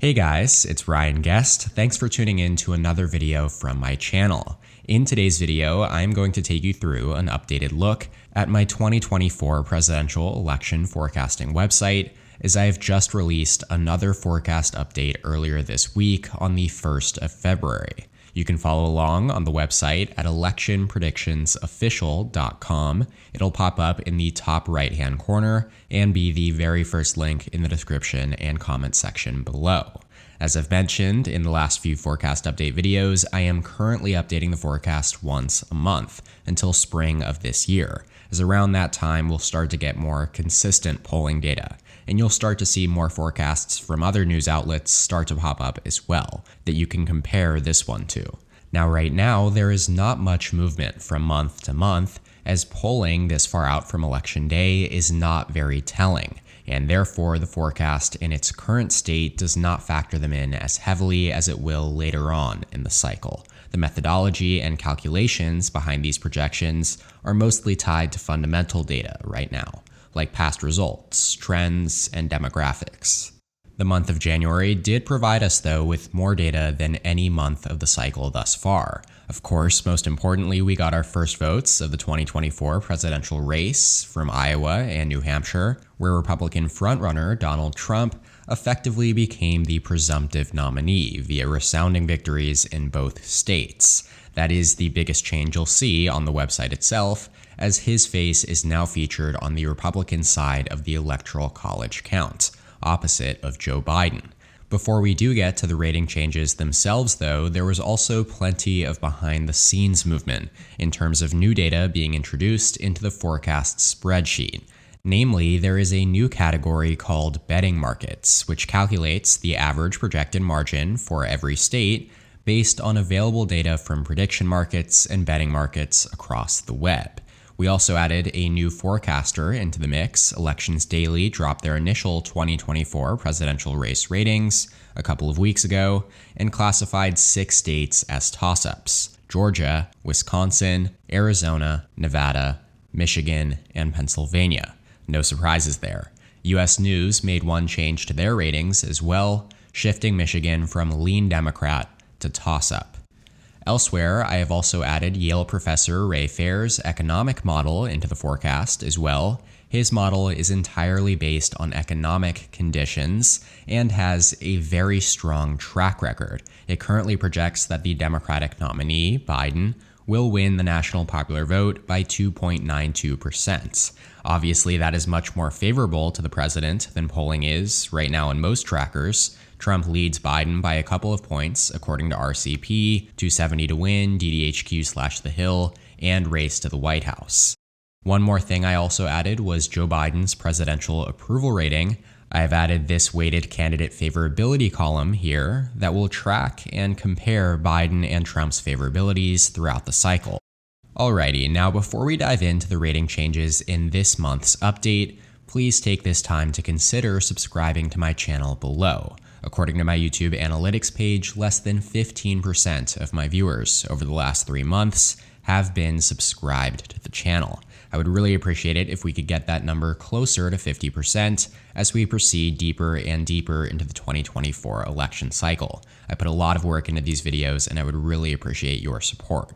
Hey guys, it's Ryan Guest. Thanks for tuning in to another video from my channel. In today's video, I'm going to take you through an updated look at my 2024 presidential election forecasting website, as I have just released another forecast update earlier this week on the 1st of February. You can follow along on the website at electionpredictionsofficial.com. It'll pop up in the top right-hand corner and be the very first link in the description and comment section below. As I've mentioned in the last few forecast update videos, I am currently updating the forecast once a month until spring of this year, as around that time we'll start to get more consistent polling data, and you'll start to see more forecasts from other news outlets start to pop up as well that you can compare this one to. Now, right now, there is not much movement from month to month, as polling this far out from election day is not very telling, and therefore the forecast in its current state does not factor them in as heavily as it will later on in the cycle. The methodology and calculations behind these projections are mostly tied to fundamental data right now, like past results, trends, and demographics. The month of January did provide us, though, with more data than any month of the cycle thus far. Of course, most importantly, we got our first votes of the 2024 presidential race from Iowa and New Hampshire, where Republican frontrunner Donald Trump effectively became the presumptive nominee via resounding victories in both states. That is the biggest change you'll see on the website itself, as his face is now featured on the Republican side of the Electoral College count, opposite of Joe Biden. Before we do get to the rating changes themselves, though, there was also plenty of behind-the-scenes movement in terms of new data being introduced into the forecast spreadsheet. Namely, there is a new category called betting markets, which calculates the average projected margin for every state based on available data from prediction markets and betting markets across the web. We also added a new forecaster into the mix. Elections Daily dropped their initial 2024 presidential race ratings a couple of weeks ago and classified 6 states as toss-ups: Georgia, Wisconsin, Arizona, Nevada, Michigan, and Pennsylvania. No surprises there. US News made one change to their ratings as well, shifting Michigan from lean Democrat to toss-up. Elsewhere, I have also added Yale professor Ray Fair's economic model into the forecast as well. His model is entirely based on economic conditions and has a very strong track record. It currently projects that the Democratic nominee, Biden, will win the national popular vote by 2.92%. Obviously, that is much more favorable to the president than polling is right now in most trackers. Trump leads Biden by a couple of points, according to RCP, 270 to win, DDHQ/The Hill, and race to the White House. One more thing I also added was Joe Biden's presidential approval rating. I have added this weighted candidate favorability column here that will track and compare Biden and Trump's favorabilities throughout the cycle. Alrighty, now before we dive into the rating changes in this month's update, please take this time to consider subscribing to my channel below. According to my YouTube analytics page, less than 15% of my viewers over the last 3 months have been subscribed to the channel. I would really appreciate it if we could get that number closer to 50% as we proceed deeper and deeper into the 2024 election cycle. I put a lot of work into these videos, and I would really appreciate your support.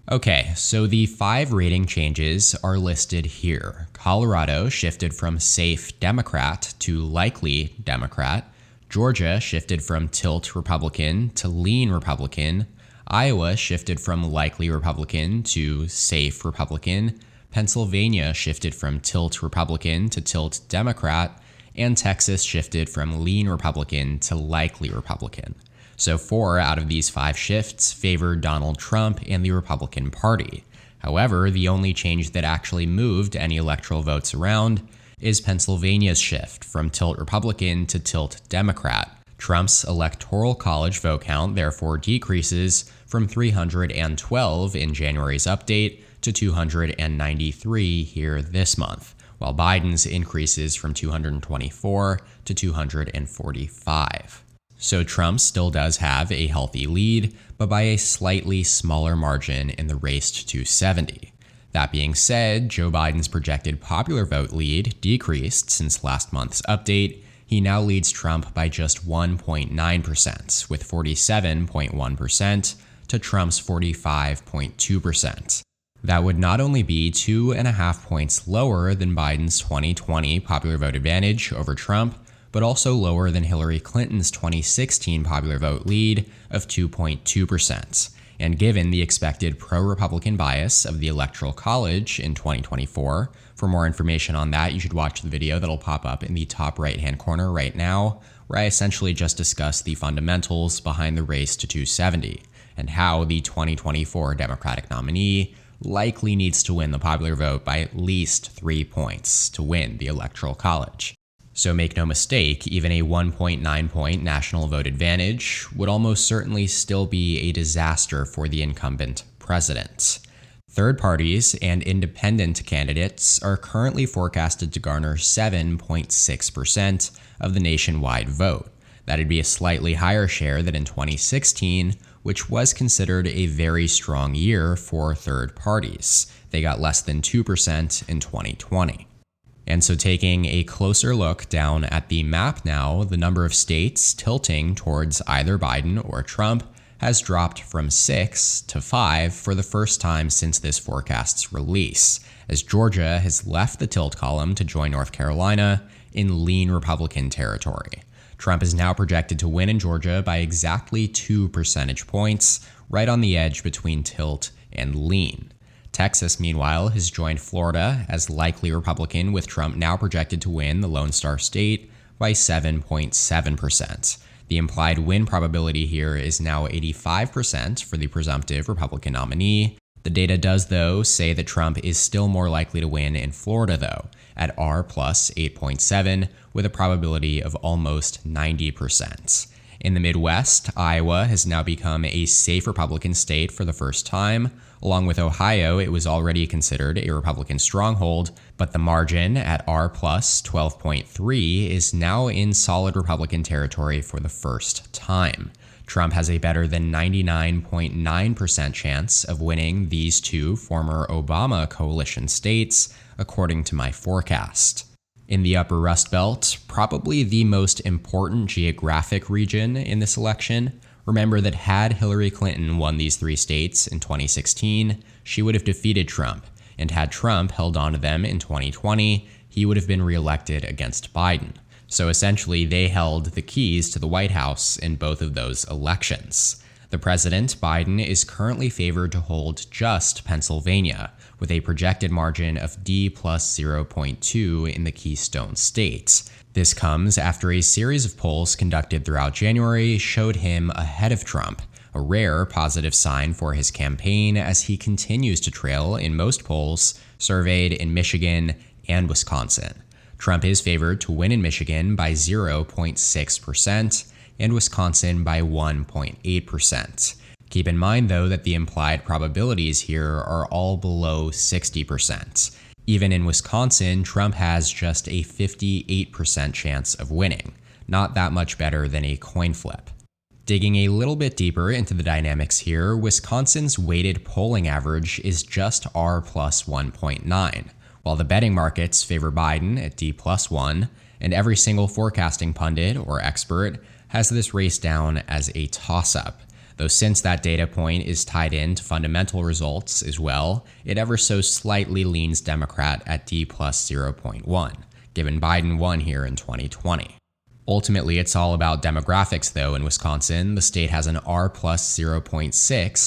Okay, so the 5 rating changes are listed here. Colorado shifted from safe Democrat to likely Democrat. Georgia shifted from tilt Republican to lean Republican. Iowa shifted from likely Republican to safe Republican. Pennsylvania shifted from tilt Republican to tilt Democrat. And Texas shifted from lean Republican to likely Republican. So 4 out of these 5 shifts favored Donald Trump and the Republican Party. However, the only change that actually moved any electoral votes around is Pennsylvania's shift from tilt Republican to tilt Democrat. Trump's electoral college vote count therefore decreases from 312 in January's update to 293 here this month, while Biden's increases from 224 to 245. So Trump still does have a healthy lead, but by a slightly smaller margin in the race to 270. That being said, Joe Biden's projected popular vote lead decreased since last month's update. he now leads Trump by just 1.9%, with 47.1% to Trump's 45.2%. That would not only be 2.5 points lower than Biden's 2020 popular vote advantage over Trump, but also lower than Hillary Clinton's 2016 popular vote lead of 2.2%. And given the expected pro-Republican bias of the Electoral College in 2024, for more information on that, you should watch the video that'll pop up in the top right-hand corner right now, where I essentially just discuss the fundamentals behind the race to 270, and how the 2024 Democratic nominee likely needs to win the popular vote by at least 3 points to win the Electoral College. So make no mistake, even a 1.9-point national vote advantage would almost certainly still be a disaster for the incumbent president. Third parties and independent candidates are currently forecasted to garner 7.6% of the nationwide vote. That'd be a slightly higher share than in 2016, which was considered a very strong year for third parties. They got less than 2% in 2020. And so taking a closer look down at the map now, the number of states tilting towards either Biden or Trump has dropped from 6 to 5 for the first time since this forecast's release, as Georgia has left the tilt column to join North Carolina in lean Republican territory. Trump is now projected to win in Georgia by exactly 2 percentage points, right on the edge between tilt and lean. Texas, meanwhile, has joined Florida as likely Republican, with Trump now projected to win the Lone Star State by 7.7%. The implied win probability here is now 85% for the presumptive Republican nominee. The data does, though, say that Trump is still more likely to win in Florida, though, at R plus 8.7, with a probability of almost 90%. In the Midwest, Iowa has now become a safe Republican state for the first time. Along with Ohio, it was already considered a Republican stronghold, but the margin at R plus 12.3 is now in solid Republican territory for the first time. Trump has a better than 99.9% chance of winning these two former Obama coalition states, according to my forecast. In the Upper Rust Belt, probably the most important geographic region in this election, remember that had Hillary Clinton won these 3 states in 2016, she would have defeated Trump, and had Trump held on to them in 2020, he would have been reelected against Biden. So essentially, they held the keys to the White House in both of those elections. The president, Biden, is currently favored to hold just Pennsylvania, with a projected margin of D plus 0.2 in the Keystone states. This comes after a series of polls conducted throughout January showed him ahead of Trump, a rare positive sign for his campaign as he continues to trail in most polls surveyed in Michigan and Wisconsin. Trump is favored to win in Michigan by 0.6% and Wisconsin by 1.8%. Keep in mind, though, that the implied probabilities here are all below 60%. Even in Wisconsin, Trump has just a 58% chance of winning, not that much better than a coin flip. Digging a little bit deeper into the dynamics here, Wisconsin's weighted polling average is just R plus 1.9, while the betting markets favor Biden at D plus 1, and every single forecasting pundit or expert has this race down as a toss-up. Though since that data point is tied in to fundamental results as well, it ever so slightly leans Democrat at D plus 0.1, given Biden won here in 2020. Ultimately, it's all about demographics, though. In Wisconsin, the state has an R plus 0.6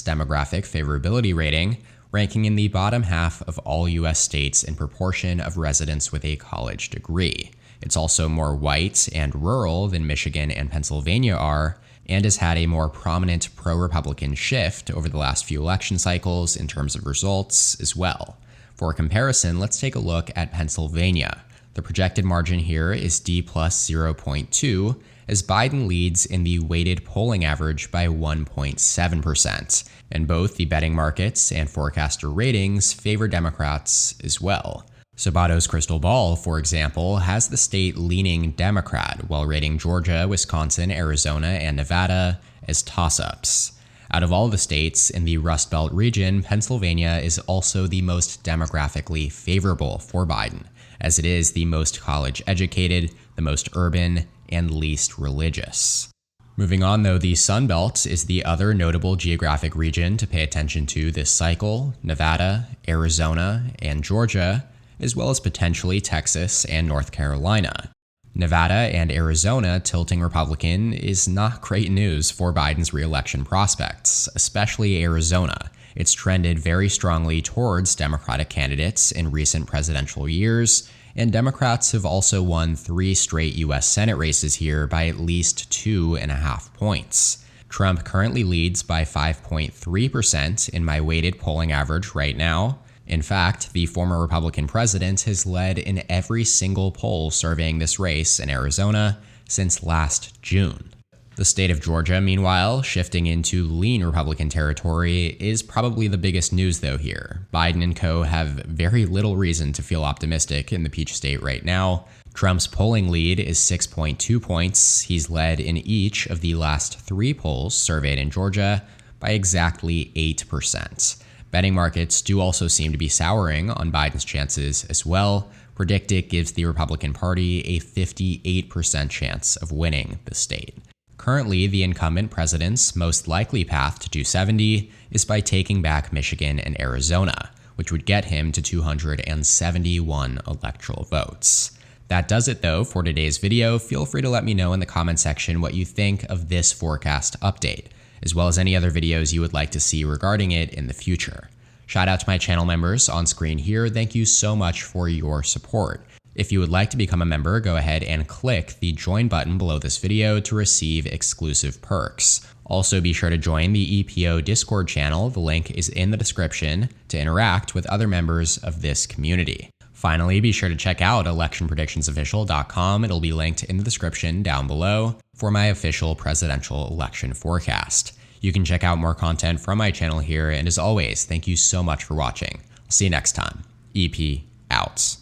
demographic favorability rating, ranking in the bottom half of all U.S. states in proportion of residents with a college degree. It's also more white and rural than Michigan and Pennsylvania are, and has had a more prominent pro-Republican shift over the last few election cycles in terms of results as well. For comparison, let's take a look at Pennsylvania. The projected margin here is D plus 0.2, as Biden leads in the weighted polling average by 1.7%, and both the betting markets and forecaster ratings favor Democrats as well. Sabato's crystal ball, for example, has the state leaning Democrat, while rating Georgia, Wisconsin, Arizona, and Nevada as toss-ups. Out of all the states in the Rust Belt region, Pennsylvania is also the most demographically favorable for Biden, as it is the most college-educated, the the most urban, and least religious. Moving on though, the Sun Belt is the other notable geographic region to pay attention to this cycle. Nevada, Arizona, and Georgia, as well as potentially Texas and North Carolina. Nevada and Arizona tilting Republican is not great news for Biden's re-election prospects, especially Arizona. It's trended very strongly towards Democratic candidates in recent presidential years, and Democrats have also won 3 straight U.S. Senate races here by at least 2.5 points. Trump currently leads by 5.3% in my weighted polling average right now. In fact, the former Republican president has led in every single poll surveying this race in Arizona since last June. The state of Georgia, meanwhile, shifting into lean Republican territory, is probably the biggest news though here. Biden and co. have very little reason to feel optimistic in the Peach State right now. Trump's polling lead is 6.2 points. He's led in each of the last 3 polls surveyed in Georgia by exactly 8%. Betting markets do also seem to be souring on Biden's chances as well. PredictIt gives the Republican Party a 58% chance of winning the state. Currently, the incumbent president's most likely path to 270 is by taking back Michigan and Arizona, which would get him to 271 electoral votes. That does it though for today's video. Feel free to let me know in the comment section what you think of this forecast update, as well as any other videos you would like to see regarding it in the future. Shout out to my channel members on screen here. Thank you so much for your support. If you would like to become a member, go ahead and click the join button below this video to receive exclusive perks. Also, be sure to join the EPO Discord channel. The link is in the description to interact with other members of this community. Finally, be sure to check out electionpredictionsofficial.com. It'll be linked in the description down below for my official presidential election forecast. You can check out more content from my channel here, and as always, thank you so much for watching. I'll see you next time. EP out.